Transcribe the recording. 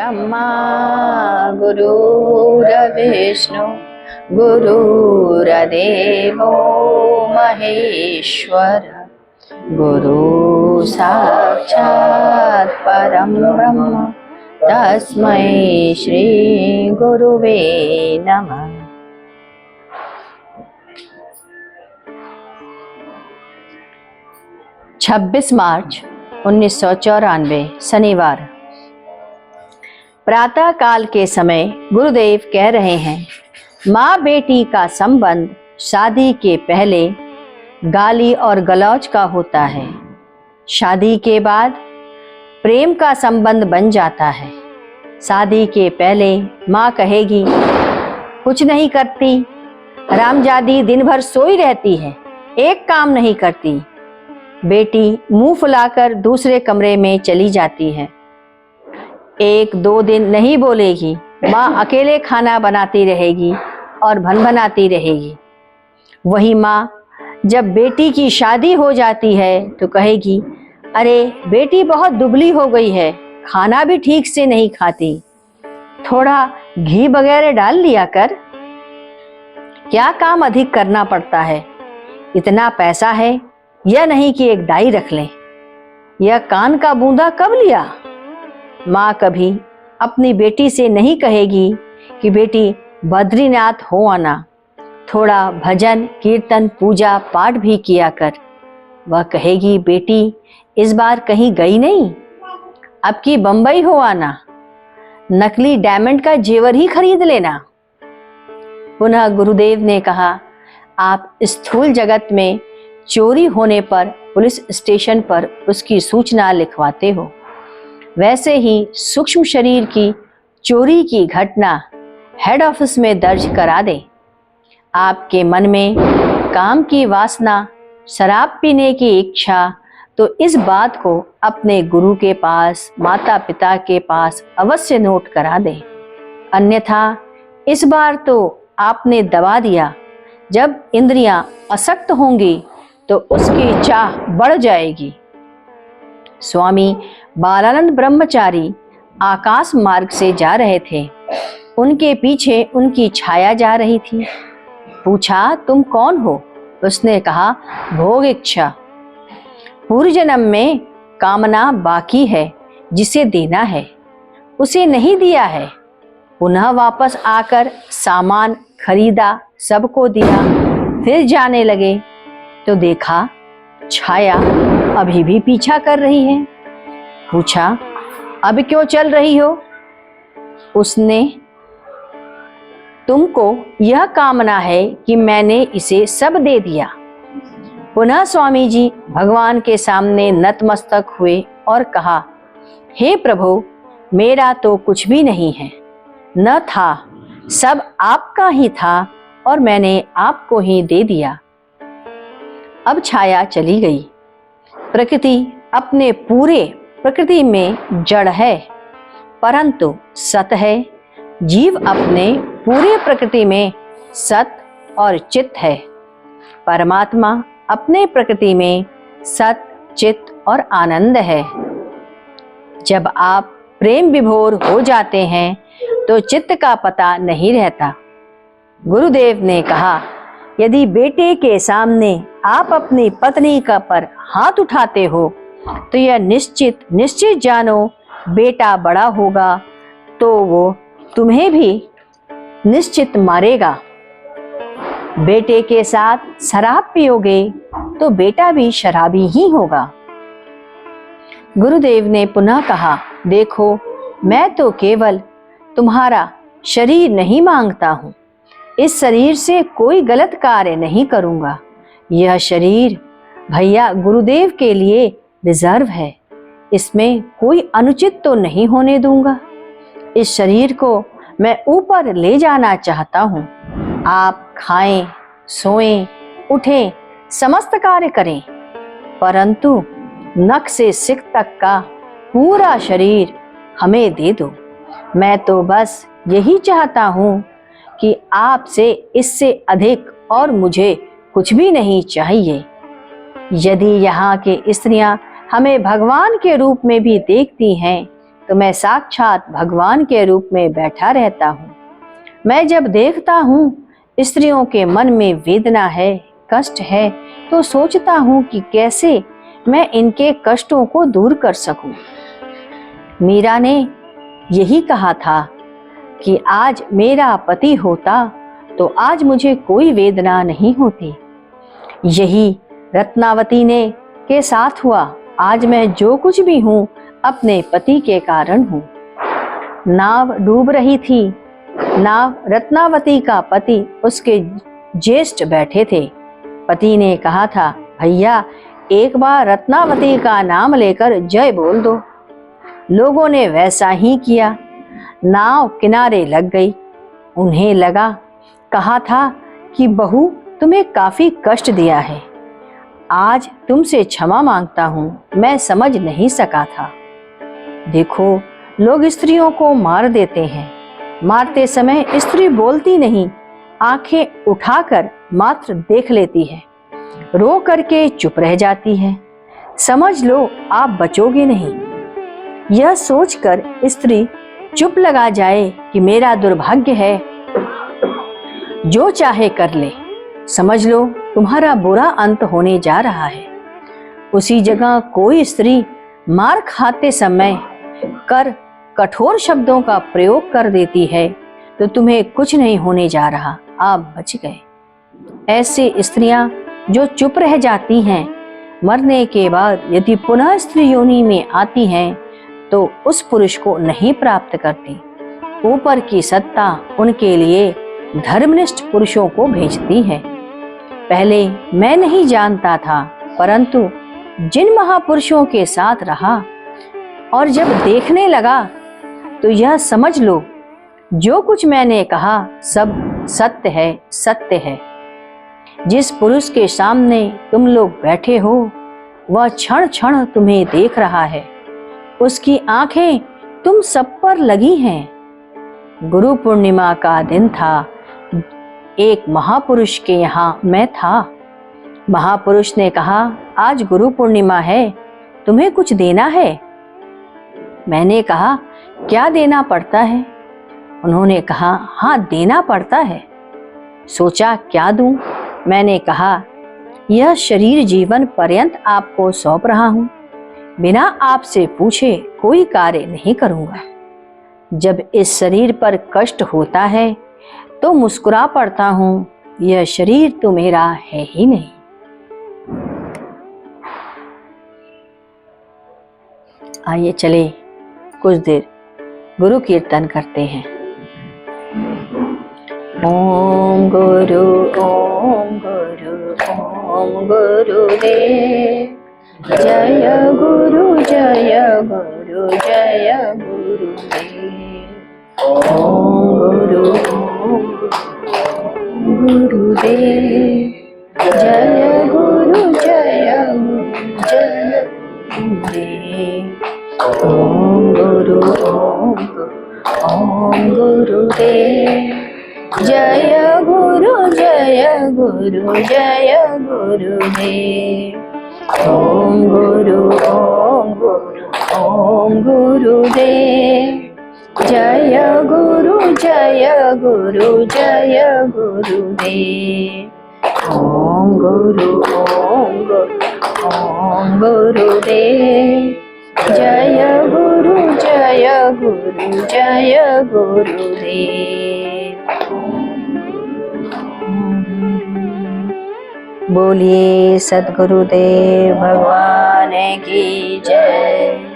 ब्रह्मा गुरुर्विष्णु गुरुर्देवो महेश्वर गुरु साक्षात् परं ब्रह्म तस्मै श्री गुरुवे नमः। 26 मार्च 1994 शनिवार। प्रातः काल के समय गुरुदेव कह रहे हैं, माँ बेटी का संबंध शादी के पहले गाली और गलौज का होता है, शादी के बाद प्रेम का संबंध बन जाता है। शादी के पहले माँ कहेगी कुछ नहीं करती, हरामजादी दिन भर सोई रहती है, एक काम नहीं करती। बेटी मुंह फुलाकर दूसरे कमरे में चली जाती है, 1-2 दिन नहीं बोलेगी। माँ अकेले खाना बनाती रहेगी और भनभनाती रहेगी। वही माँ जब बेटी की शादी हो जाती है तो कहेगी, अरे बेटी बहुत दुबली हो गई है, खाना भी ठीक से नहीं खाती, थोड़ा घी वगैरह डाल लिया कर। क्या काम अधिक करना पड़ता है, इतना पैसा है, यह नहीं कि एक डाई रख लें। यह कान का बूंदा कब लिया। माँ कभी अपनी बेटी से नहीं कहेगी कि बेटी बद्रीनाथ हो आना, थोड़ा भजन कीर्तन पूजा पाठ भी किया कर। वह कहेगी, बेटी इस बार कहीं गई नहीं, अब की बंबई हो आना, नकली डायमंड का जेवर ही खरीद लेना। पुनः गुरुदेव ने कहा, आप स्थूल जगत में चोरी होने पर पुलिस स्टेशन पर उसकी सूचना लिखवाते हो, वैसे ही सूक्ष्म शरीर की चोरी की घटना हेड ऑफिस में दर्ज करा दें। आपके मन में काम की वासना, शराब पीने की इच्छा, तो इस बात को अपने गुरु के पास, माता पिता के पास अवश्य नोट करा दें। अन्यथा इस बार तो आपने दबा दिया, जब इंद्रियां असक्त होंगी तो उसकी चाह बढ़ जाएगी। स्वामी बालानंद ब्रह्मचारी आकाश मार्ग से जा रहे थे, उनके पीछे उनकी छाया जा रही थी। पूछा, तुम कौन हो? उसने कहा, भोग इच्छा। पूर्व जन्म में कामना बाकी है, जिसे देना है उसे नहीं दिया है, पुनः वापस आकर सामान खरीदा, सबको दिया, फिर जाने लगे तो देखा छाया अभी भी पीछा कर रही है। पूछा, अब क्यों चल रही हो? उसने, तुमको यह कामना है कि मैंने इसे सब दे दिया। पुनः स्वामी जी भगवान के सामने नतमस्तक हुए और कहा, हे प्रभु, मेरा तो कुछ भी नहीं है, न था, सब आपका ही था और मैंने आपको ही दे दिया। अब छाया चली गई। प्रकृति अपने पूरे प्रकृति में जड़ है, परंतु सत है। जीव अपने पूरे प्रकृति में सत और चित है। परमात्मा अपने प्रकृति में सत, चित और आनंद है। जब आप प्रेम विभोर हो जाते हैं तो चित्त का पता नहीं रहता। गुरुदेव ने कहा, यदि बेटे के सामने आप अपनी पत्नी का पर हाथ उठाते हो तो यह निश्चित जानो, बेटा बड़ा होगा तो वो तुम्हें भी निश्चित मारेगा। बेटे के साथ शराब पियोगे तो बेटा भी शराबी ही होगा। गुरुदेव ने पुनः कहा, देखो, मैं तो केवल तुम्हारा शरीर नहीं मांगता हूँ, इस शरीर से कोई गलत कार्य नहीं करूँगा। यह शरीर भैया गुरुदेव के लिए रिजर्व है, इसमें कोई अनुचित तो नहीं होने दूंगा। इस शरीर को मैं ऊपर ले जाना चाहता हूँ। आप खाएं, सोएं, उठें, समस्त कार्य करें, परंतु नख से सिक तक का पूरा शरीर हमें दे दो। मैं तो बस यही चाहता हूँ कि आपसे इससे अधिक और मुझे कुछ भी नहीं चाहिए। यदि यहाँ के स्त्रियां हमें भगवान के रूप में भी देखती हैं तो मैं साक्षात भगवान के रूप में बैठा रहता हूँ। मैं जब देखता हूँ स्त्रियों के मन में वेदना है, कष्ट है, तो सोचता हूँ कि कैसे मैं इनके कष्टों को दूर कर सकूं। मीरा ने यही कहा था कि आज मेरा पति होता तो आज मुझे कोई वेदना नहीं होती। यही रत्नावती ने के साथ हुआ। आज मैं जो कुछ भी हूँ अपने पति के कारण हूँ। नाव डूब रही थी। नाव रत्नावती का पति उसके ज्येष्ठ बैठे थे। पति ने कहा था, भैया एक बार रत्नावती का नाम लेकर जय बोल दो। लोगों ने वैसा ही किया। नाव किनारे लग गई। उन्हें लगा, कहा था कि बहू तुम्हें काफी कष्ट दिया है, आज तुमसे क्षमा मांगता हूँ, मैं समझ नहीं सका था। देखो लोग स्त्रियों को मार देते हैं। मारते समय स्त्री बोलती नहीं, आंखें उठाकर मात्र देख लेती है, रो करके चुप रह जाती है। समझ लो आप बचोगे नहीं। यह सोचकर स्त्री चुप लगा जाए कि मेरा दुर्भाग्य है, जो चाहे कर ले, समझ लो तुम्हारा बुरा अंत होने जा रहा है। उसी जगह कोई स्त्री मार खाते समय कर कठोर शब्दों का प्रयोग कर देती है तो तुम्हें कुछ नहीं होने जा रहा, आप बच गए। ऐसी स्त्रियां जो चुप रह जाती हैं, मरने के बाद यदि पुनः स्त्री योनि में आती हैं तो उस पुरुष को नहीं प्राप्त करती। ऊपर की सत्ता उनके लिए धर्मनिष्ठ पुरुषों को भेजती है। पहले मैं नहीं जानता था, परंतु जिन महापुरुषों के साथ रहा और जब देखने लगा तो यह समझ लो जो कुछ मैंने कहा सब सत्य है, सत्य है। जिस पुरुष के सामने तुम लोग बैठे हो वह क्षण क्षण तुम्हें देख रहा है, उसकी आंखें तुम सब पर लगी हैं। गुरु पूर्णिमा का दिन था। एक महापुरुष के यहाँ मैं था। महापुरुष ने कहा, आज गुरु पूर्णिमा है, तुम्हें कुछ देना है? मैंने कहा, क्या देना पड़ता है? उन्होंने कहा, हाँ देना पड़ता है। सोचा क्या दूं? मैंने कहा, यह शरीर जीवन पर्यंत आपको सौंप रहा हूं, बिना आपसे पूछे कोई कार्य नहीं करूंगा। जब इस शरीर पर कष्ट होता है तो मुस्कुरा पड़ता हूं, यह शरीर तो मेरा है ही नहीं। आइए चले कुछ देर गुरु कीर्तन करते हैं। ओम गुरु ओम गुरु ओम गुरुदेव, जय गुरु जय गुरु जय गुरुदेव। ओम गुरु गुरुदेव, जय गुरु जय गुरु जय गुरुदेव। ओम गुरु ओम गुरुदेव, जय गुरु जय गुरु जय गुरुदेव। ओम गुरु ओम गुरुदेव, जय गुरु जय गुरु जय गुरुदेव। ओम गुरु ओम गुरुदेव, जय गुरु जय गुरु जय गुरुदेव। बोलिए सद्गुरुदेव भगवान की जय।